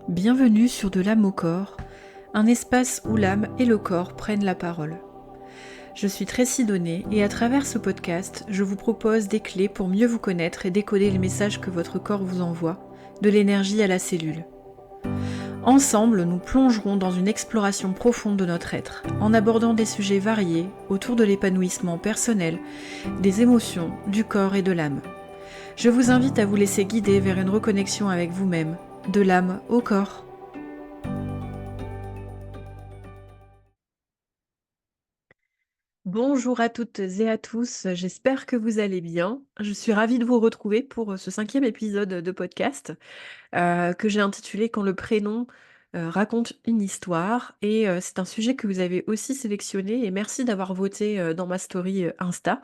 Bienvenue sur De l'âme au corps, un espace où l'âme et le corps prennent la parole. Je suis Tracy Donnet et à travers ce podcast, je vous propose des clés pour mieux vous connaître et décoder les messages que votre corps vous envoie, de l'énergie à la cellule. Ensemble, nous plongerons dans une exploration profonde de notre être, en abordant des sujets variés autour de l'épanouissement personnel, des émotions, du corps et de l'âme. Je vous invite à vous laisser guider vers une reconnexion avec vous-même, de l'âme au corps. Bonjour à toutes et à tous, j'espère que vous allez bien. Je suis ravie de vous retrouver pour ce 5e épisode de podcast que j'ai intitulé Quand le prénom raconte une histoire. Et c'est un sujet que vous avez aussi sélectionné et merci d'avoir voté dans ma story Insta.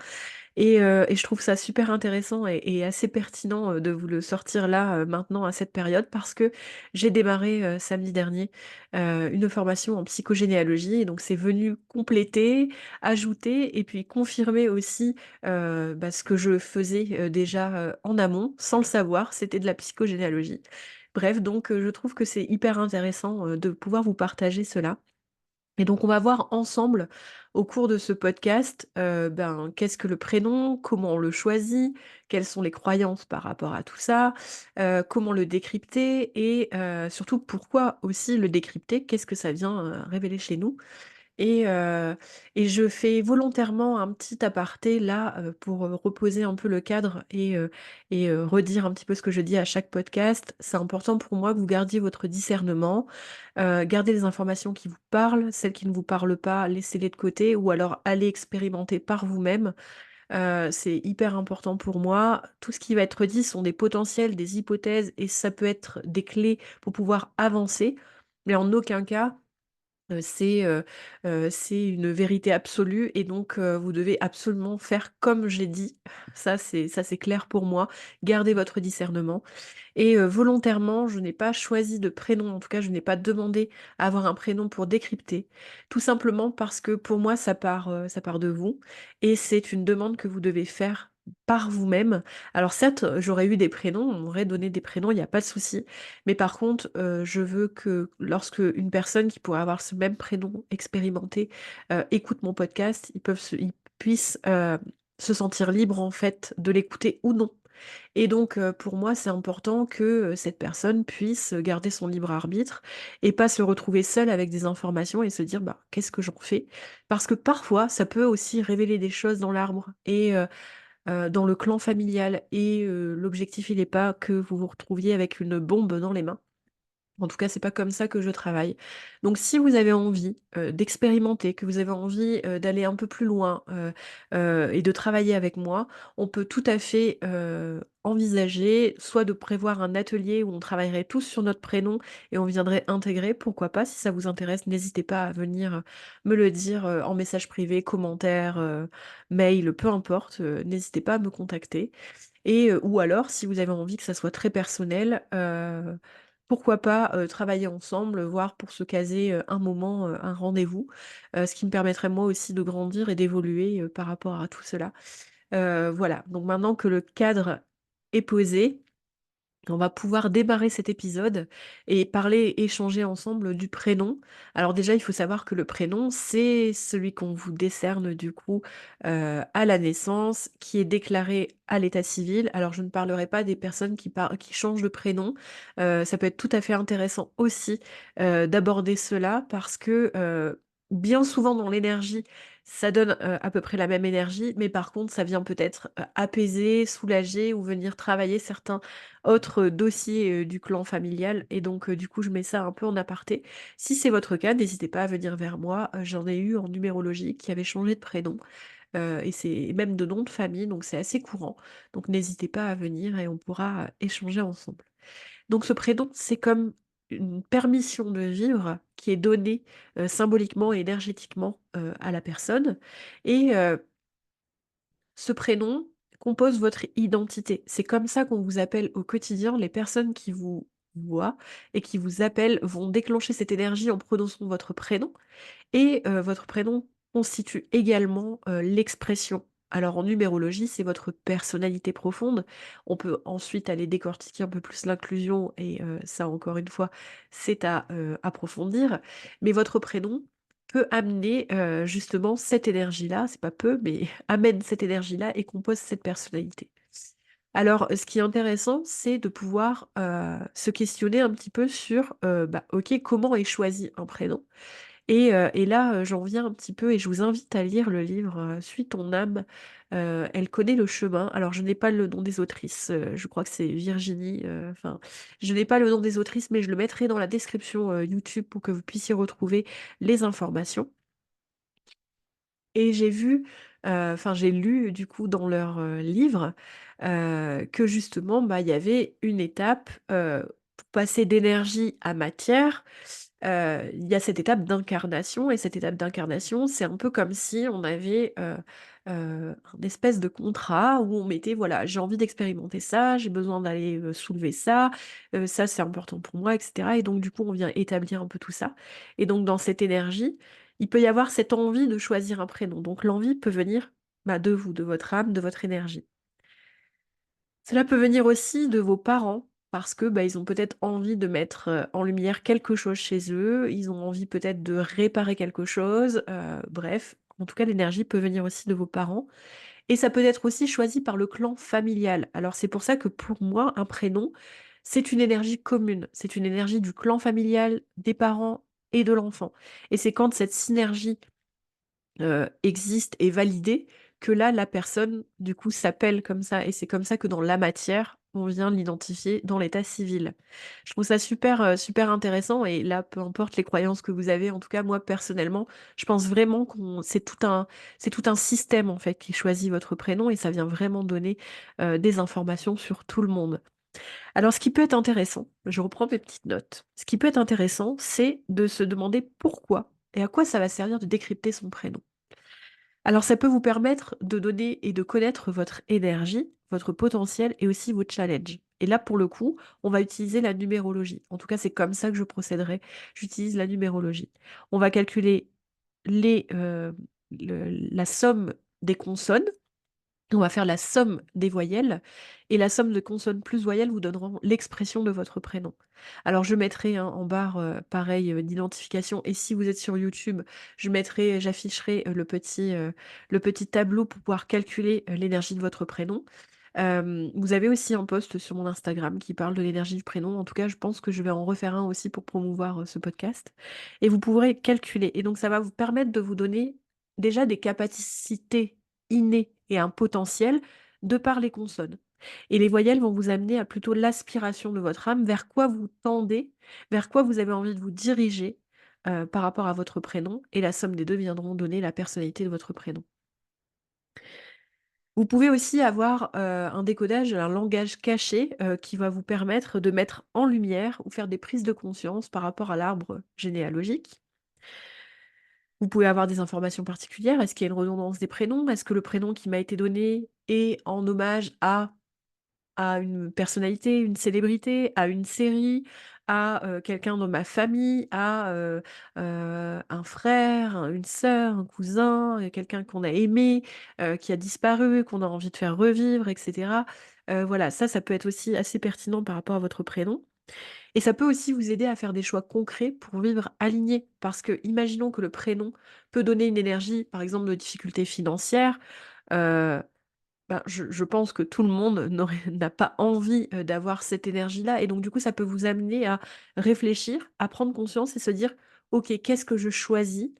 Et je trouve ça super intéressant et assez pertinent de vous le sortir là maintenant à cette période parce que j'ai démarré samedi dernier une formation en psychogénéalogie et donc c'est venu compléter, ajouter et puis confirmer aussi ce que je faisais déjà en amont sans le savoir, c'était de la psychogénéalogie. Bref, donc je trouve que c'est hyper intéressant de pouvoir vous partager cela. Et donc on va voir ensemble au cours de ce podcast, qu'est-ce que le prénom? Comment on le choisit? Quelles sont les croyances par rapport à tout ça? Comment le décrypter? Et surtout pourquoi aussi le décrypter? Qu'est-ce que ça vient, révéler chez nous? Et heu et je fais volontairement un petit aparté là, pour, reposer un peu le cadre et redire un petit peu ce que je dis à chaque podcast. C'est important pour moi que vous gardiez votre discernement, gardez les informations qui vous parlent, celles qui ne vous parlent pas, laissez-les de côté ou alors allez expérimenter par vous-même. C'est hyper important pour moi. Tout ce qui va être dit sont des potentiels, des hypothèses et ça peut être des clés pour pouvoir avancer, mais en aucun cas c'est une vérité absolue et donc vous devez absolument faire comme j'ai dit. Ça c'est clair pour moi. Gardez votre discernement et volontairement, je n'ai pas choisi de prénom, en tout cas, je n'ai pas demandé à avoir un prénom pour décrypter. Tout simplement parce que pour moi, ça part de vous et c'est une demande que vous devez faire par vous-même. Alors certes, j'aurais eu des prénoms, on m'aurait donné des prénoms, il y a pas de souci. Mais par contre, je veux que lorsque une personne qui pourrait avoir ce même prénom expérimenté, écoute mon podcast, ils puissent, se sentir libres, en fait, de l'écouter ou non. Et donc, pour moi, c'est important que, cette personne puisse garder son libre arbitre et pas se retrouver seule avec des informations et se dire: «Bah, qu'est-ce que j'en fais?» Parce que parfois, ça peut aussi révéler des choses dans l'arbre et dans le clan familial et l'objectif, il est pas que vous vous retrouviez avec une bombe dans les mains. En tout cas, c'est pas comme ça que je travaille. Donc si vous avez envie, d'expérimenter, que vous avez envie, d'aller un peu plus loin, et de travailler avec moi, on peut tout à fait, envisager soit de prévoir un atelier où on travaillerait tous sur notre prénom et on viendrait intégrer, pourquoi pas? Si ça vous intéresse, n'hésitez pas à venir, me le dire, en message privé, commentaire, mail, peu importe, n'hésitez pas à me contacter. Et ou alors si vous avez envie que ça soit très personnel, pourquoi pas, travailler ensemble, voir pour se caser, un moment, un rendez-vous, ce qui me permettrait moi aussi de grandir et d'évoluer, par rapport à tout cela. Voilà, donc maintenant que le cadre est posé, on va pouvoir démarrer cet épisode et parler, échanger ensemble du prénom. Alors déjà, il faut savoir que le prénom, c'est celui qu'on vous décerne du coup à la naissance, qui est déclaré à l'état civil. Alors je ne parlerai pas des personnes qui changent de prénom. Ça peut être tout à fait intéressant aussi d'aborder cela parce que bien souvent dans l'énergie, ça donne à peu près la même énergie, mais par contre, ça vient peut-être apaiser, soulager ou venir travailler certains autre dossier, du clan familial et donc du coup, je mets ça un peu en aparté. Si c'est votre cas, n'hésitez pas à venir vers moi, j'en ai eu en numérologie qui avaient changé de prénom, et c'est même de nom de famille, donc c'est assez courant. Donc n'hésitez pas à venir et on pourra, échanger ensemble. Donc ce prénom, c'est comme une permission de vivre qui est donnée, symboliquement et énergétiquement, à la personne et ce prénom compose votre identité. C'est comme ça qu'on vous appelle au quotidien. Les personnes qui vous voient et qui vous appellent vont déclencher cette énergie en prononçant votre prénom et votre prénom constitue également, l'expression. Alors en numérologie, c'est votre personnalité profonde. On peut ensuite aller décortiquer un peu plus l'inclusion et ça encore une fois, c'est à, approfondir. Mais votre prénom peut amener, justement cette énergie-là, c'est pas peu, mais amène cette énergie-là et compose cette personnalité. Alors, ce qui est intéressant, c'est de pouvoir, se questionner un petit peu sur, bah, OK, comment est choisi un prénom? Et là, j'en viens un petit peu et je vous invite à lire le livre, Suis ton âme, elle connaît le chemin. Alors je n'ai pas le nom des autrices, je crois que c'est Virginie, enfin, je n'ai pas le nom des autrices, mais je le mettrai dans la description, YouTube pour que vous puissiez retrouver les informations. Et j'ai vu, enfin j'ai lu du coup dans leur, livre, que justement, bah, il y avait une étape, pour passer d'énergie à matière. Il y a cette étape d'incarnation et cette étape d'incarnation, c'est un peu comme si on avait, un espèce de contrat où on mettait: «Voilà, j'ai envie d'expérimenter ça, j'ai besoin d'aller, soulever ça, ça c'est important pour moi» et cetera et donc du coup, on vient établir un peu tout ça et donc dans cette énergie, il peut y avoir cette envie de choisir un prénom. Donc l'envie peut venir, bah, de vous, de votre âme, de votre énergie. Cela peut venir aussi de vos parents parce que, bah, ils ont peut-être envie de mettre, en lumière quelque chose chez eux, ils ont envie peut-être de réparer quelque chose, bref, en tout cas l'énergie peut venir aussi de vos parents et ça peut être aussi choisi par le clan familial. Alors c'est pour ça que pour moi, un prénom, c'est une énergie commune, c'est une énergie du clan familial, des parents et de l'enfant et c'est quand cette synergie existe, et validé, que là, la personne, du coup, s'appelle comme ça et c'est comme ça que dans la matière, on vient l'identifier dans l'état civil. Je trouve ça super, super intéressant et là, peu importe les croyances que vous avez, en tout cas, moi, personnellement, je pense vraiment qu'on c'est tout un système, en fait, qui choisit votre prénom et ça vient vraiment donner, des informations sur tout le monde. Alors ce qui peut être intéressant, je reprends mes petites notes. Ce qui peut être intéressant, c'est de se demander pourquoi et à quoi ça va servir de décrypter son prénom. Alors ça peut vous permettre de donner et de connaître votre énergie, votre potentiel et aussi vos challenges. Et là, pour le coup, on va utiliser la numérologie. En tout cas, c'est comme ça que je procéderai. J'utilise la numérologie. On va calculer les, la somme des consonnes, on va faire la somme des voyelles et la somme de consonnes plus voyelles vous donneront l'expression de votre prénom. Alors je mettrai, hein, en barre, pareil, d'identification et si vous êtes sur YouTube, j'afficherai, le petit tableau pour pouvoir calculer, l'énergie de votre prénom. Vous avez aussi un post sur mon Instagram qui parle de l'énergie du prénom. En tout cas, je pense que je vais en refaire un aussi pour promouvoir, ce podcast et vous pourrez calculer et donc ça va vous permettre de vous donner déjà des capacités innées et un potentiel de par les consonnes et les voyelles vont vous amener à plutôt l'aspiration de votre âme, vers quoi vous tendez, vers quoi vous avez envie de vous diriger, par rapport à votre prénom et la somme des 2 viendront donner la personnalité de votre prénom. Vous pouvez aussi avoir, un décodage, un langage caché, qui va vous permettre de mettre en lumière ou faire des prises de conscience par rapport à l'arbre généalogique. Vous pouvez avoir des informations particulières. Est-ce qu'il y a une redondance des prénoms? Est-ce que le prénom qui m'a été donné est en hommage à une personnalité, une célébrité, à une série, à, quelqu'un de ma famille, à, un frère, une sœur, un cousin, quelqu'un qu'on a aimé, qui a disparu, qu'on a envie de faire revivre et cetera. Voilà, ça peut être aussi assez pertinent par rapport à votre prénom et ça peut aussi vous aider à faire des choix concrets pour vivre aligné. Parce que imaginons que le prénom peut donner une énergie, par exemple, de difficultés financières, ben, je pense que tout le monde n'a pas envie, d'avoir cette énergie-là et donc du coup, ça peut vous amener à réfléchir, à prendre conscience et se dire: «OK, qu'est-ce que je choisis?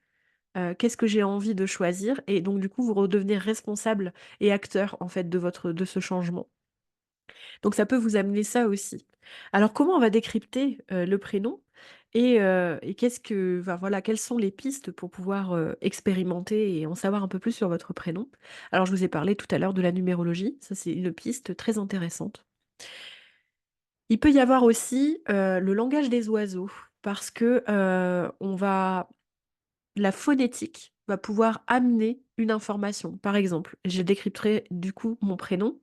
Qu'est-ce que j'ai envie de choisir?» et donc du coup, vous redevenez responsable et acteur, en fait, de ce changement. Donc ça peut vous amener ça aussi. Alors comment on va décrypter, le prénom et qu'est-ce que enfin voilà, quelles sont les pistes pour pouvoir, expérimenter et en savoir un peu plus sur votre prénom? Alors je vous ai parlé tout à l'heure de la numérologie, ça c'est une piste très intéressante. Il peut y avoir aussi, le langage des oiseaux parce que, on va la phonétique va pouvoir amener une information. Par exemple, je décrypterai du coup mon prénom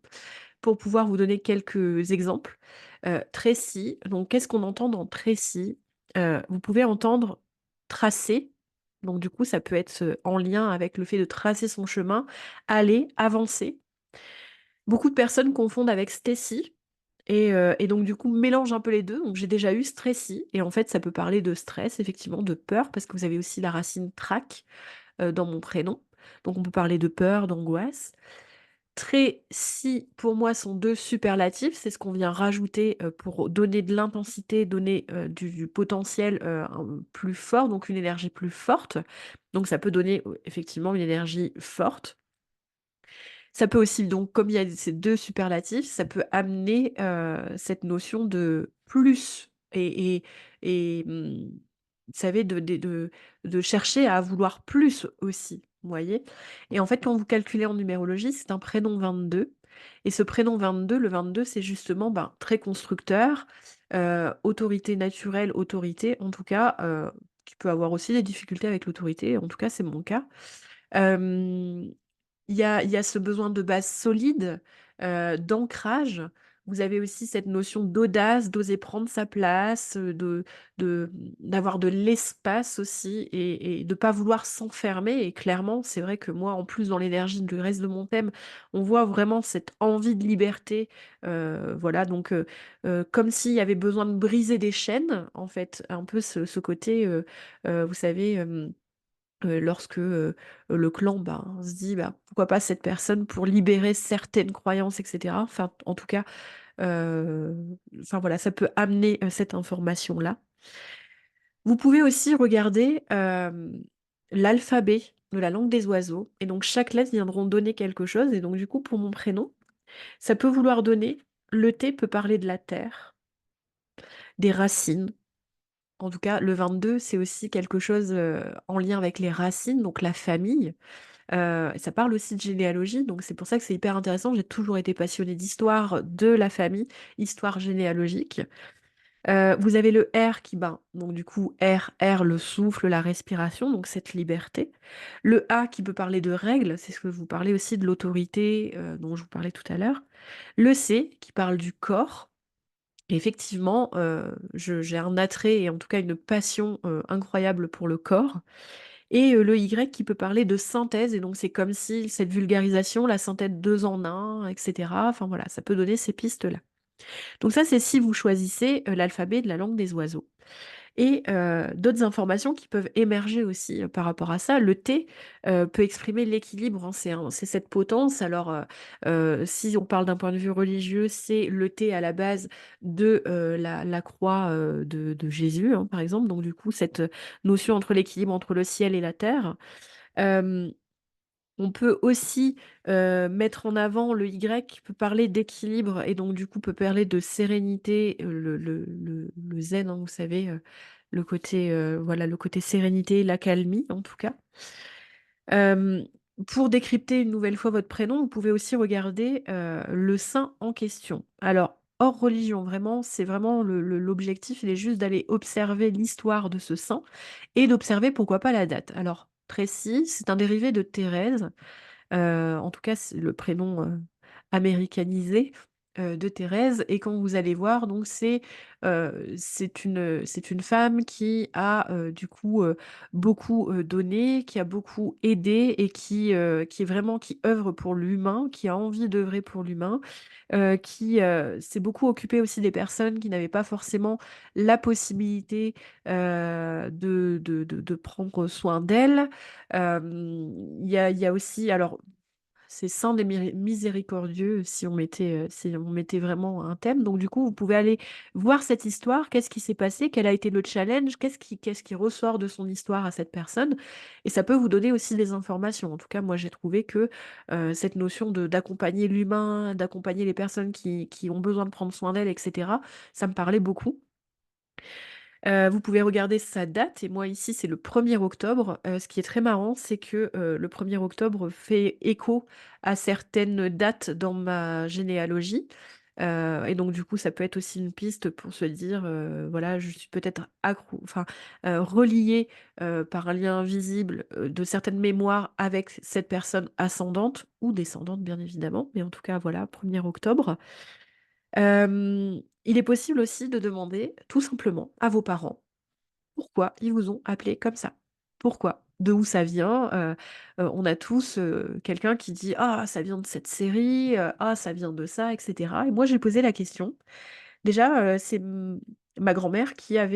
pour pouvoir vous donner quelques exemples. Tracy, donc qu'est-ce qu'on entend dans Tracy? Vous pouvez entendre tracer, Donc du coup, ça peut être, en lien avec le fait de tracer son chemin, aller, avancer. Beaucoup de personnes confondent avec Stacy et donc du coup mélangent un peu les 2. Donc j'ai déjà eu Stressy et en fait ça peut parler de stress, effectivement, de peur parce que vous avez aussi la racine trac, dans mon prénom. Donc on peut parler de peur, d'angoisse. Tracy, pour moi, sont 2 superlatifs, c'est ce qu'on vient rajouter, pour donner de l'intensité, donner, du potentiel, un plus fort, donc une énergie plus forte. Donc ça peut donner, effectivement une énergie forte. Ça peut aussi donc, comme il y a ces 2 superlatifs, ça peut amener, cette notion de plus et vous savez de chercher à vouloir plus aussi, vous voyez? Et en fait, quand vous calculez en numérologie, c'est un prénom 22 et ce prénom 22, le 22, c'est justement, ben, très constructeur, autorité naturelle, autorité en tout cas, qui peut avoir aussi des difficultés avec l'autorité, en tout cas c'est mon cas. Hem il y a ce besoin de base solide, d'ancrage. Vous avez aussi cette notion d'audace, d'oser prendre sa place, d'avoir de l'espace aussi et de pas vouloir s'enfermer et clairement, c'est vrai que moi, en plus, dans l'énergie du reste de mon thème, on voit vraiment cette envie de liberté, voilà donc comme s'il y avait besoin de briser des chaînes, en fait, un peu ce côté, vous savez, lorsque, le clan, ben, se dit: «Bah, pourquoi pas cette personne pour libérer certaines croyances» et cetera. Enfin, en tout cas, heu, enfin voilà, ça peut amener, cette information-là. Vous pouvez aussi regarder, l'alphabet de la langue des oiseaux et donc chaque lettre viendront donner quelque chose et donc du coup, pour mon prénom, ça peut vouloir donner le T peut parler de la terre, des racines. En tout cas, le 22, c'est aussi quelque chose, en lien avec les racines, donc la famille. Ça parle aussi de généalogie, donc c'est pour ça que c'est hyper intéressant. J'ai toujours été passionnée d'histoire de la famille, histoire généalogique. Vous avez le R qui, ben, donc du coup, R, le souffle, la respiration, donc cette liberté. Le A qui peut parler de règles, c'est ce que vous parlez aussi de l'autorité, dont je vous parlais tout à l'heure. Le C qui parle du corps. Et effectivement, j'ai un attrait et en tout cas une passion, incroyable pour le corps. Et le Y qui peut parler de synthèse et donc c'est comme si cette vulgarisation, la synthèse 2 en un, et cetera. Enfin voilà, ça peut donner ces pistes-là. Donc ça, c'est si vous choisissez, l'alphabet de la langue des oiseaux. Et d'autres informations qui peuvent émerger aussi, par rapport à ça. Le T, peut exprimer l'équilibre, hein, c'est cette potence. Alors, si on parle d'un point de vue religieux, c'est le T à la base de, la croix, de Jésus, hein, par exemple. Donc du coup, cette, notion entre l'équilibre entre le ciel et la terre. Hem, on peut aussi, mettre en avant le Y qui peut parler d'équilibre et donc du coup peut parler de sérénité, le zen, hein, vous savez, le côté, voilà, le côté sérénité, l'accalmie en tout cas. Hem, pour décrypter une nouvelle fois votre prénom, vous pouvez aussi regarder, le saint en question. Alors, hors religion, vraiment, c'est vraiment l'objectif, il est juste d'aller observer l'histoire de ce saint et d'observer pourquoi pas la date. Alors, Tracy, c'est un dérivé de Thérèse. En tout cas, c'est le prénom, américanisé, de Thérèse et quand vous allez voir donc c'est une femme qui a, du coup, beaucoup, donné, qui a beaucoup aidé et qui est vraiment qui œuvre pour l'humain, qui a envie d'œuvrer pour l'humain, qui, s'est beaucoup occupée aussi des personnes qui n'avaient pas forcément la possibilité, de prendre soin d'elles. Il y a aussi alors c'est saint des miséricordieux si on mettait vraiment un thème. Donc du coup, vous pouvez aller voir cette histoire, qu'est-ce qui s'est passé, quel a été le challenge, qu'est-ce qui ressort de son histoire à cette personne et ça peut vous donner aussi des informations. En tout cas, moi j'ai trouvé que, cette notion de d'accompagner l'humain, d'accompagner les personnes qui ont besoin de prendre soin d'elles et cetera, ça me parlait beaucoup. Vous pouvez regarder sa date et moi ici c'est le 1er octobre. Ce qui est très marrant, c'est que, le 1er octobre fait écho à certaines dates dans ma généalogie, et donc du coup ça peut être aussi une piste pour se dire, voilà je suis peut-être reliée, par un lien invisible, de certaines mémoires avec cette personne ascendante ou descendante bien évidemment, mais en tout cas voilà 1er octobre. Il est possible aussi de demander tout simplement à vos parents pourquoi ils vous ont appelé comme ça? Pourquoi? de où ça vient. On a tous, quelqu'un qui dit: «Ah, ça vient de cette série, ah, ça vient de ça» et cetera et moi, j'ai posé la question. Déjà, c'est ma grand-mère qui a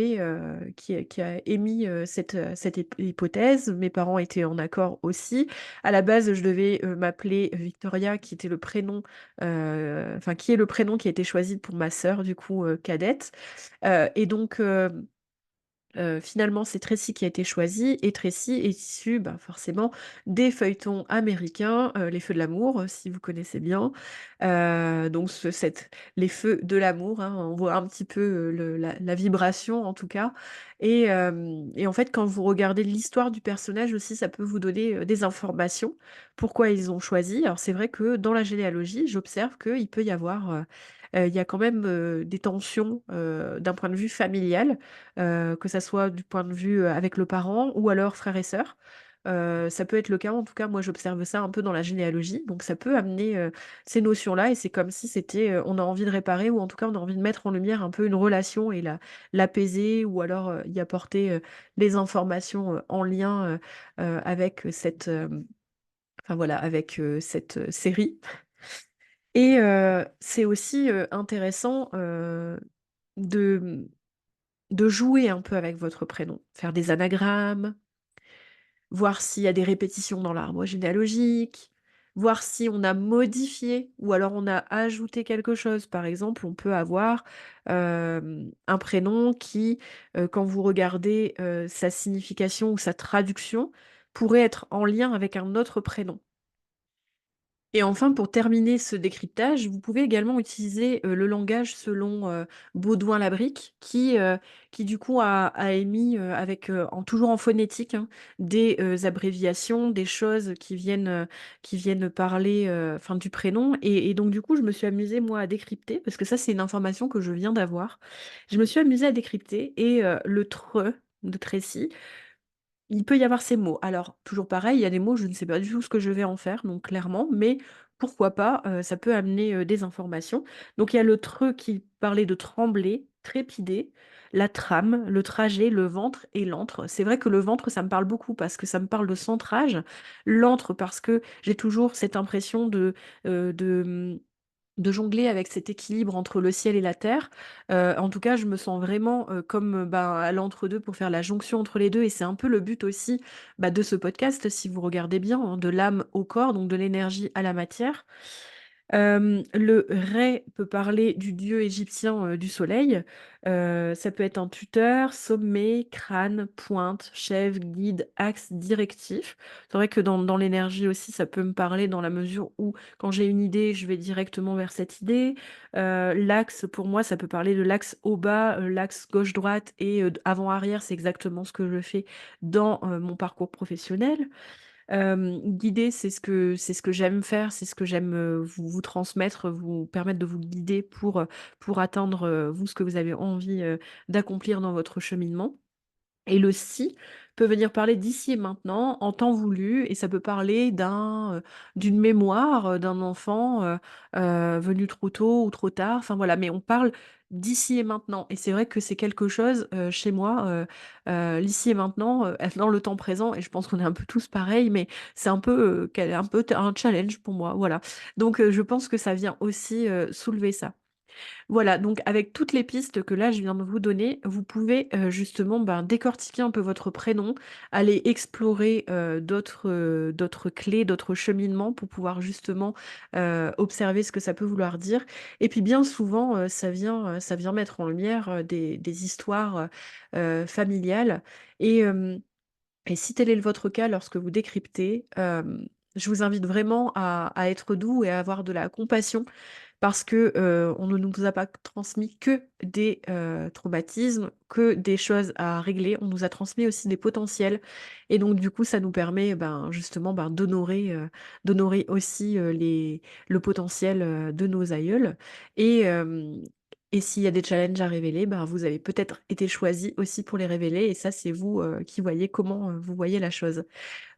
émis, cette hypothèse. Mes parents étaient en accord aussi. À la base, je devais, m'appeler Victoria qui était le prénom, enfin qui est le prénom qui a été choisi pour ma sœur du coup, cadette, et donc finalement, c'est Tracy qui a été choisie et Tracy est issue, bah, forcément des feuilletons américains, Les Feux de l'amour, si vous connaissez bien. Donc les feux de l'amour, hein, on voit un petit peu, la vibration en tout cas et en fait, quand vous regardez l'histoire du personnage aussi, ça peut vous donner, des informations. Pourquoi ils ont choisi? Alors c'est vrai que dans la généalogie, j'observe qu'il peut y avoir, il y a quand même, des tensions, d'un point de vue familial, que ça soit du point de vue, avec le parent ou alors frères et sœurs. Ça peut être le cas, en tout cas, moi j'observe ça un peu dans la généalogie, donc ça peut amener, ces notions-là et c'est comme si c'était, on a envie de réparer ou en tout cas on a envie de mettre en lumière un peu une relation et l'apaiser ou alors, y apporter, les informations, en lien, avec enfin voilà, avec, cette, série et c'est aussi, intéressant, de, de jouer un peu avec votre prénom, faire des anagrammes, voir s'il y a des répétitions dans l'arbre généalogique, voir si on a modifié ou alors on a ajouté quelque chose. Par exemple, on peut avoir, un prénom qui, quand vous regardez, sa signification ou sa traduction, pourrait être en lien avec un autre prénom. Et enfin, pour terminer ce décryptage, vous pouvez également utiliser, le langage selon, Baudouin-Labrique qui du coup a émis, avec, en toujours en phonétique, hein, des, abréviations, des choses qui viennent parler, enfin du prénom et donc du coup, je me suis amusée moi à décrypter parce que ça, c'est une information que je viens d'avoir. Je me suis amusée à décrypter et le «tre» de Tracy, il peut y avoir ces mots. Alors, toujours pareil, il y a des mots, je ne sais pas du tout ce que je vais en faire, donc clairement, mais pourquoi pas, ça peut amener, des informations. Donc il y a le «treux» qui parlait de trembler, trépider, la trame, le trajet, le ventre et l'antre. C'est vrai que le ventre, ça me parle beaucoup parce que ça me parle de centrage. L'antre parce que j'ai toujours cette impression de jongler avec cet équilibre entre le ciel et la terre. En tout cas, je me sens vraiment, comme, ben, à l'entre-deux pour faire la jonction entre les 2. Et c'est un peu le but aussi, bah, de ce podcast si vous regardez bien, hein, de l'âme au corps, donc de l'énergie à la matière. Le Ré peut parler du dieu égyptien, du soleil. Ça peut être un tuteur, sommet, crâne, pointe, chef, guide, axe, directif. C'est vrai que dans l'énergie aussi, ça peut me parler dans la mesure où, quand j'ai une idée, je vais directement vers cette idée. L'axe, pour moi, ça peut parler de l'axe haut bas, l'axe gauche-droite et avant-arrière, c'est exactement ce que je fais dans, mon parcours professionnel. Guider, c'est ce que j'aime faire, c'est ce que j'aime, vous transmettre, vous permettre de vous guider pour atteindre, vous, ce que vous avez envie, d'accomplir dans votre cheminement. Et le «si» peut venir parler d'ici et maintenant, en temps voulu et ça peut parler d'une mémoire, d'un enfant, venu trop tôt ou trop tard, enfin voilà, mais on parle d'ici et maintenant et c'est vrai que c'est quelque chose, chez moi, l'ici et maintenant, être dans le temps présent et je pense qu'on est un peu tous pareils, mais c'est un peu, un peu un challenge pour moi, voilà. Donc je pense que ça vient aussi, soulever ça. Voilà, donc avec toutes les pistes que là je viens de vous donner, vous pouvez, justement, ben, décortiquer un peu votre prénom, aller explorer, d'autres clés, d'autres cheminements pour pouvoir justement, observer ce que ça peut vouloir dire et puis bien souvent, ça vient mettre en lumière, des histoires, familiales et et si tel est votre cas lorsque vous décryptez, je vous invite vraiment à être doux et à avoir de la compassion parce que, on ne nous a pas transmis que des, traumatismes, que des choses à régler. On nous a transmis aussi des potentiels et donc du coup, ça nous permet, ben, justement, ben, d'honorer aussi, le potentiel, de nos aïeuls et et s'il y a des challenges à révéler, ben, vous avez peut-être été choisis aussi pour les révéler et ça, c'est vous, qui voyez comment, vous voyez la chose.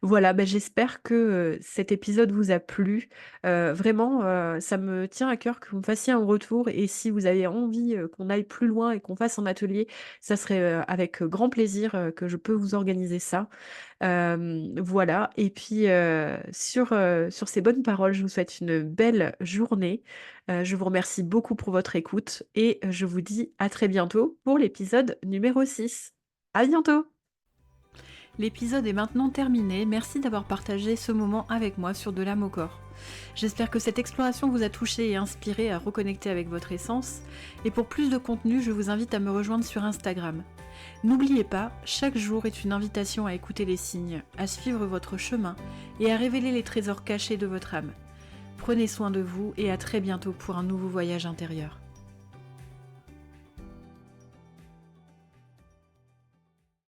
Voilà, bah, j'espère que, cet épisode vous a plu. Vraiment, ça me tient à cœur que vous me fassiez un retour et si vous avez envie, qu'on aille plus loin et qu'on fasse un atelier, ça serait, avec, grand plaisir, que je peux vous organiser ça. Voilà et puis, sur ces bonnes paroles, je vous souhaite une belle journée. Je vous remercie beaucoup pour votre écoute et je vous dis à très bientôt pour l'épisode numéro 6. À bientôt! L'épisode est maintenant terminé, merci d'avoir partagé ce moment avec moi sur De l'âme au corps. J'espère que cette exploration vous a touché et inspiré à reconnecter avec votre essence, et pour plus de contenu, je vous invite à me rejoindre sur Instagram. N'oubliez pas, chaque jour est une invitation à écouter les signes, à suivre votre chemin et à révéler les trésors cachés de votre âme. Prenez soin de vous et à très bientôt pour un nouveau voyage intérieur.